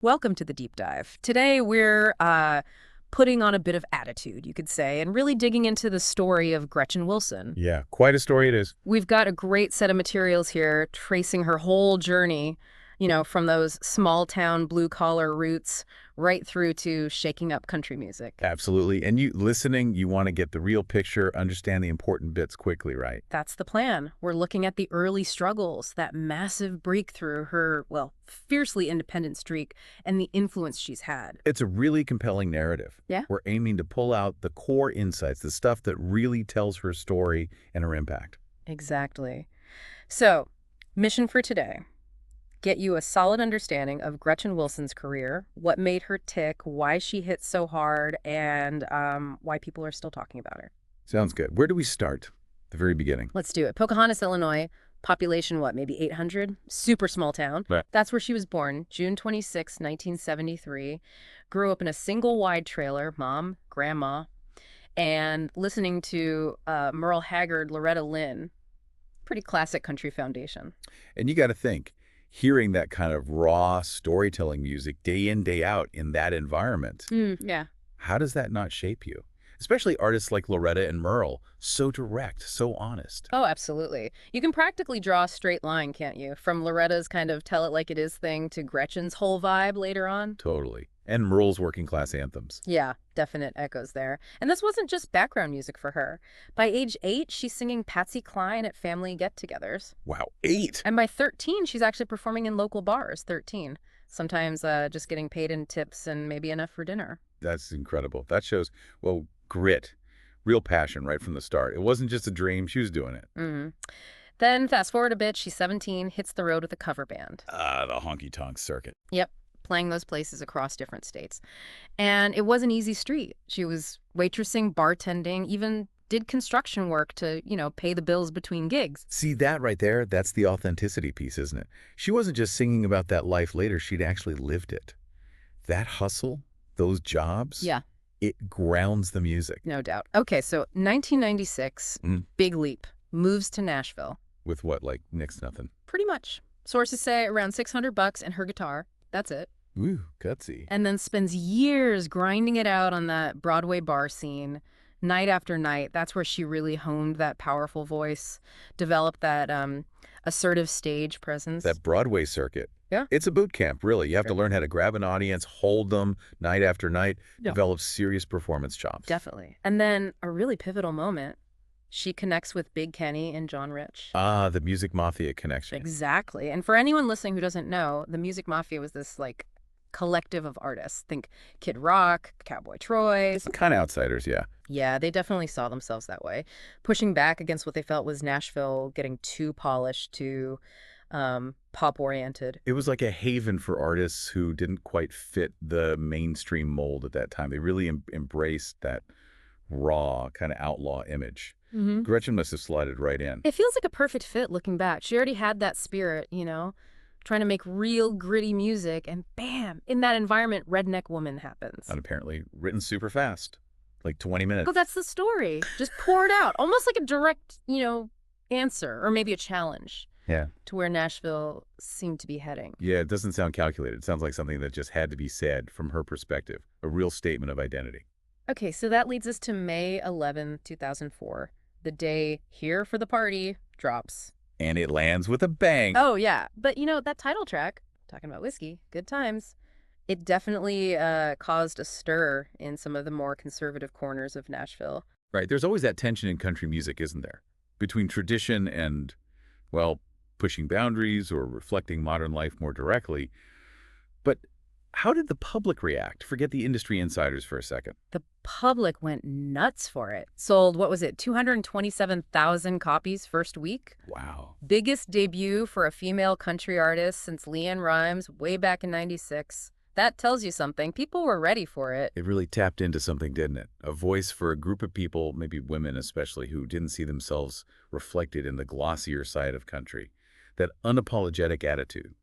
Welcome to the deep dive. Today we're putting on a bit of attitude, you could say, and really digging into the story of Gretchen Wilson. Yeah, quite a story it is. We've got a great set of materials here tracing her whole journey, from those small town blue collar roots right through to shaking up country music. Absolutely. And you listening, you want to get the real picture, understand the important bits quickly, right? That's the plan. We're looking at the early struggles, that massive breakthrough, her, fiercely independent streak, and the influence she's had. It's a really compelling narrative. Yeah? We're aiming to pull out the core insights, the stuff that really tells her story and her impact. Exactly. So, mission for today. Get you a solid understanding of Gretchen Wilson's career, what made her tick, why she hit so hard, and why people are still talking about her. Sounds good. Where do we start? The very beginning. Let's do it. Pocahontas, Illinois. Population, maybe 800? Super small town. Right. That's where she was born, June 26, 1973. Grew up in a single wide trailer, mom, grandma, and listening to Merle Haggard, Loretta, Lynn. Pretty classic country foundation. And you got to think, hearing that kind of raw storytelling music day in, day out in that environment, Yeah. how does that not shape you? Especially artists like Loretta and Merle, so direct, so honest. Oh, absolutely. You can practically draw a straight line, can't you? From Loretta's kind of tell it like it is thing to Gretchen's whole vibe later on. Totally. And Merle's working class anthems. Yeah, definite echoes there. And this wasn't just background music for her. By age 8, she's singing Patsy, Cline at family get-togethers. Wow, 8! And by 13, she's actually performing in local bars, 13. Sometimes just getting paid in tips and maybe enough for dinner. That's incredible. That shows, grit, real passion right from the start. It wasn't just a dream. She was doing it. Then fast forward a bit, she's 17, hits the road with a cover band. The honky-tonk circuit. Yep, playing those places across different states. And it was an easy street. She was waitressing, bartending, even did construction work to, pay the bills between gigs. See, that right there, that's the authenticity piece, isn't it? She wasn't just singing about that life later. She'd actually lived it. That hustle, those jobs, Yeah. it grounds the music. No doubt. Okay, so 1996, big leap, moves to Nashville. With what, like next to nothing? Pretty much. Sources say around $600 and her guitar. That's it. Ooh, gutsy. And then spends years grinding it out on that Broadway bar scene, night after night. That's where she really honed that powerful voice, developed that assertive stage presence. That Broadway circuit. Yeah. It's a boot camp, really. You have to learn how to grab an audience, hold them night after night, develop serious performance chops. Definitely. And then a really pivotal moment, she connects with Big Kenny and John Rich. Ah, the Music Mafia connection. Exactly. And for anyone listening who doesn't know, the Music Mafia was this, collective of artists. Think Kid Rock, Cowboy Troy. Kind of outsiders, yeah. Yeah, they definitely saw themselves that way, pushing back against what they felt was Nashville getting too polished, too pop-oriented. It was like a haven for artists who didn't quite fit the mainstream mold at that time. They really embraced that raw, kind of outlaw image. Gretchen must have slided right in. It feels like a perfect fit looking back. She already had that spirit, trying to make real gritty music, and bam, in that environment, Redneck Woman happens. And apparently written super fast, like 20 minutes. Oh, that's the story. Just poured out, almost like a direct, answer, or maybe a challenge. Yeah. To where Nashville seemed to be heading. Yeah, it doesn't sound calculated. It sounds like something that just had to be said from her perspective, a real statement of identity. Okay, so that leads us to May 11, 2004. The day Here for the Party drops. And it lands with a bang. Oh, yeah. But, that title track, talking about whiskey, good times, it definitely caused a stir in some of the more conservative corners of Nashville. Right. There's always that tension in country music, isn't there? Between tradition and, pushing boundaries or reflecting modern life more directly. But how did the public react? Forget the industry insiders for a second. The public went nuts for it. Sold, 227,000 copies first week? Wow. Biggest debut for a female country artist since LeAnn Rimes way back in '96. That tells you something. People were ready for it. It really tapped into something, didn't it? A voice for a group of people, maybe women especially, who didn't see themselves reflected in the glossier side of country. That unapologetic attitude.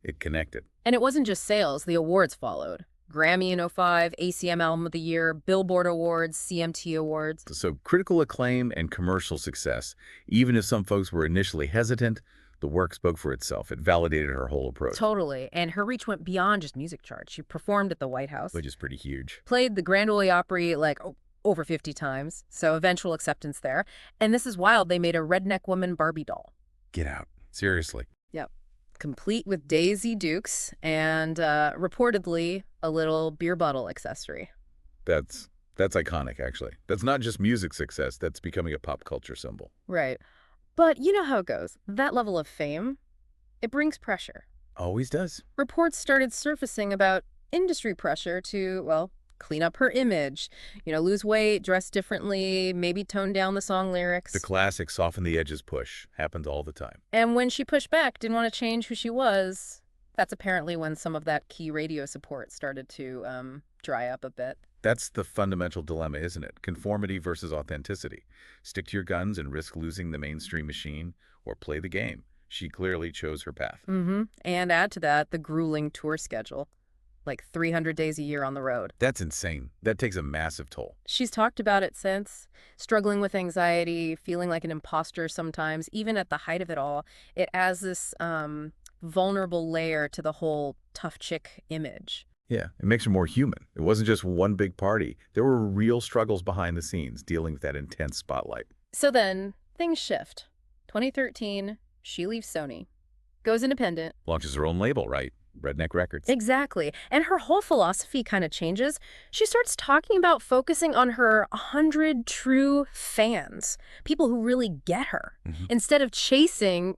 It connected. And it wasn't just sales. The awards followed. Grammy in '05, ACM Album of the Year, Billboard Awards, CMT Awards. So critical acclaim and commercial success. Even if some folks were initially hesitant, The work spoke for itself. It validated her whole approach, Totally. And her reach went beyond just music charts. She performed at the White House, which is pretty huge. played the Grand Ole Opry like over 50 times, so eventual acceptance there. And this is wild. They made a redneck woman Barbie doll. Get out. Seriously. Yep. Complete with Daisy Dukes and reportedly a little beer bottle accessory. That's iconic, actually. That's not just music success. That's becoming a pop culture symbol. Right. But you know how it goes. That level of fame, it brings pressure. Always does. Reports started surfacing about industry pressure to, well, clean up her image, lose weight, dress differently, maybe tone down the song lyrics. The classic soften the edges push happens all the time. And when she pushed back, didn't want to change who she was, that's apparently when some of that key radio support started to dry up a bit. That's the fundamental dilemma, isn't it? Conformity versus authenticity. Stick to your guns and risk losing the mainstream machine, or play the game. She clearly chose her path. And add to that the grueling tour schedule. Like 300 days a year on the road. That's insane. That takes a massive toll. She's talked about it since, struggling with anxiety, feeling like an imposter sometimes, even at the height of it all. It adds this vulnerable layer to the whole tough chick image. Yeah, it makes her more human. It wasn't just one big party. There were real struggles behind the scenes dealing with that intense spotlight. So then, things shift. 2013, she leaves Sony, goes independent. Launches her own label, right? Redneck Records. Exactly. And her whole philosophy kind of changes. She starts talking about focusing on her 100 true fans, people who really get her, instead of chasing,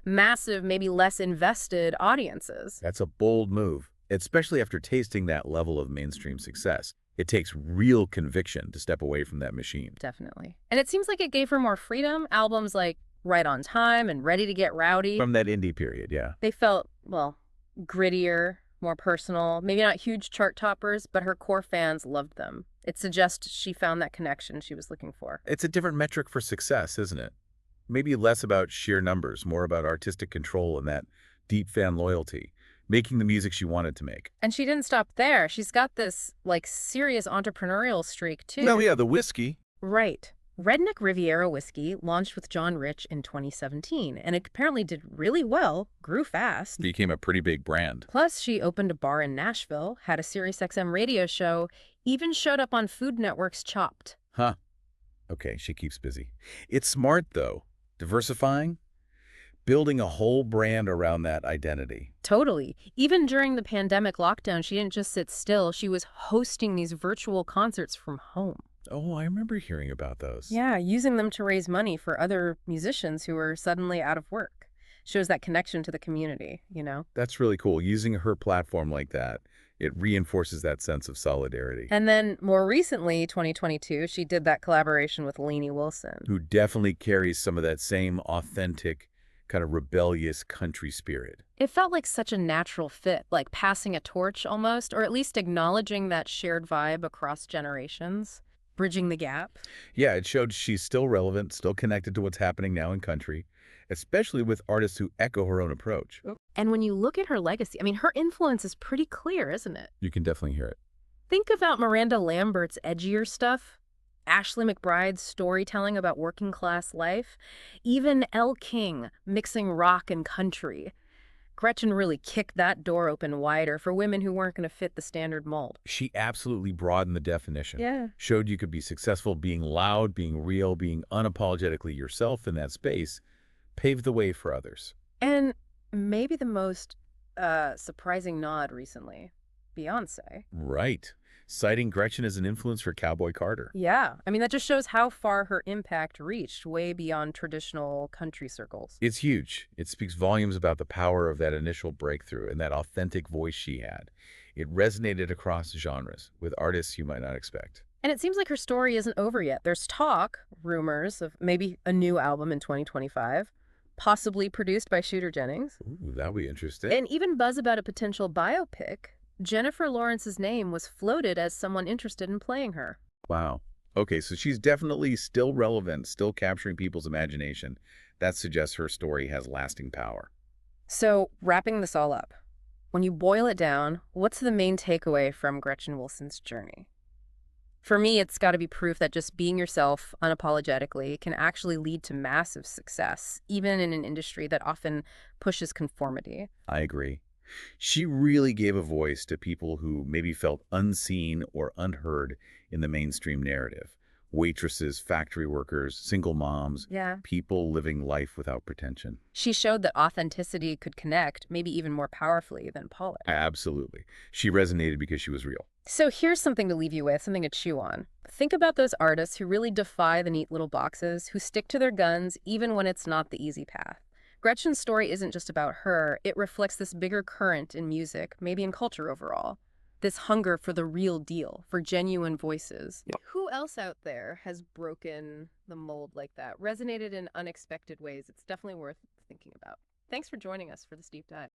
massive, maybe less invested audiences. That's a bold move, especially after tasting that level of mainstream success. It takes real conviction to step away from that machine. Definitely. And it seems like it gave her more freedom. Albums like Right on Time and Ready to Get Rowdy. From that indie period, yeah. They felt, well, grittier, more personal, maybe not huge chart toppers, but her core fans loved them. It suggests she found that connection she was looking for. It's a different metric for success, isn't it? Maybe less about sheer numbers, more about artistic control and that deep fan loyalty, making the music she wanted to make. And she didn't stop there. She's got this, serious entrepreneurial streak, too. Oh, yeah, the whiskey. Right. Redneck Riviera whiskey launched with John Rich in 2017, and it apparently did really well, grew fast. Became a pretty big brand. Plus, she opened a bar in Nashville, had a SiriusXM radio show, even showed up on Food Network's Chopped. Huh. Okay, she keeps busy. It's smart, though. Diversifying, building a whole brand around that identity. Totally. Even during the pandemic lockdown, she didn't just sit still. She was hosting these virtual concerts from home. Oh, I remember hearing about those. Yeah, using them to raise money for other musicians who were suddenly out of work. Shows that connection to the community, That's really cool. Using her platform like that, it reinforces that sense of solidarity. And then more recently, 2022, she did that collaboration with Gretchen Wilson. Who definitely carries some of that same authentic, kind of rebellious country spirit. It felt like such a natural fit, like passing a torch almost, or at least acknowledging that shared vibe across generations. Bridging the gap. Yeah, it showed she's still relevant, still connected to what's happening now in country, especially with artists who echo her own approach. And when you look at her legacy, her influence is pretty clear, isn't it? You can definitely hear it. Think about Miranda Lambert's edgier stuff, Ashley McBryde's storytelling about working class life, even Elle King mixing rock and country. Gretchen really kicked that door open wider for women who weren't going to fit the standard mold. She absolutely broadened the definition. Yeah. Showed you could be successful being loud, being real, being unapologetically yourself in that space, paved the way for others. And maybe the most surprising nod recently, Beyonce. Right. Citing Gretchen as an influence for Cowboy Carter. Yeah. That just shows how far her impact reached, way beyond traditional country circles. It's huge. It speaks volumes about the power of that initial breakthrough and that authentic voice she had. It resonated across genres with artists you might not expect. And it seems like her story isn't over yet. There's talk, rumors, of maybe a new album in 2025, possibly produced by Shooter Jennings. Ooh, that'll be interesting. And even buzz about a potential biopic. Jennifer Lawrence's name was floated as someone interested in playing her. Wow. Okay, so she's definitely still relevant, still capturing people's imagination. That suggests her story has lasting power. So, wrapping this all up, when you boil it down, what's the main takeaway from Gretchen Wilson's journey? For me, it's got to be proof that just being yourself unapologetically can actually lead to massive success, even in an industry that often pushes conformity. I agree. She really gave a voice to people who maybe felt unseen or unheard in the mainstream narrative. Waitresses, factory workers, single moms, Yeah. people living life without pretension. She showed that authenticity could connect, maybe even more powerfully than polish. Absolutely. She resonated because she was real. So here's something to leave you with, something to chew on. Think about those artists who really defy the neat little boxes, who stick to their guns even when it's not the easy path. Gretchen's story isn't just about her, it reflects this bigger current in music, maybe in culture overall. This hunger for the real deal, for genuine voices. Yeah. Who else out there has broken the mold like that, resonated in unexpected ways? It's definitely worth thinking about. Thanks for joining us for this deep dive.